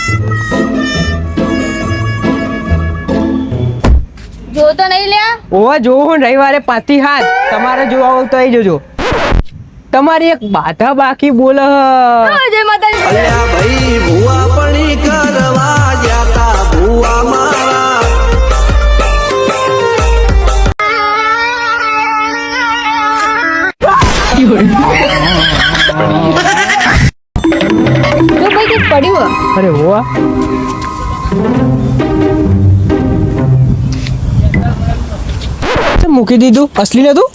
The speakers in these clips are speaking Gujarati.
જો તો નહીં લ્યા. ઓવા જોવું રવિવારે 5 થી 7 તમારે જોવા હોય તો આવી જજો. તમારી એક બાધા બાકી બોલ. જય માતાજી. અલ્યા ભાઈ ભૂવા પણી કરવા જાતા ભૂવા મારા જો ભાઈ કંઈક પડ્યું. અરે હોવા મૂકી દીધું. અસલી નતું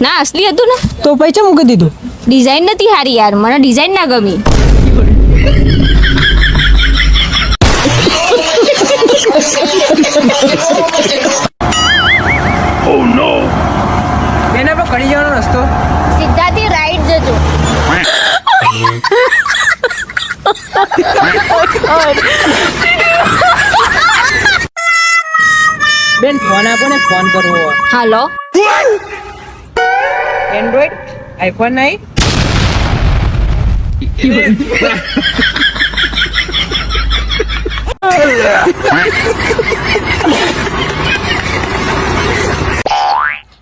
ના અસલી હતું ને. તો પૈસા મૂકી દીધું. ડિઝાઇન નથી હારી યાર, મને ડિઝાઇન ના ગમી. બેન આપણે કરી જવાનો રસ્તો. સીધાથી રાઈટ જજો. બેન ફોન આપો ને, ફોન કરવો હોય. હાલો. એન્ડ્રોઈડ આઈફોન નહીં.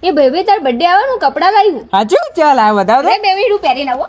એ ભાઈ તાર બર્થડે આવવાનું કપડાં લાવ્યું. સાચું? ચાલ આ બતાવ. 2 મિનિટ પહેરીને આવો.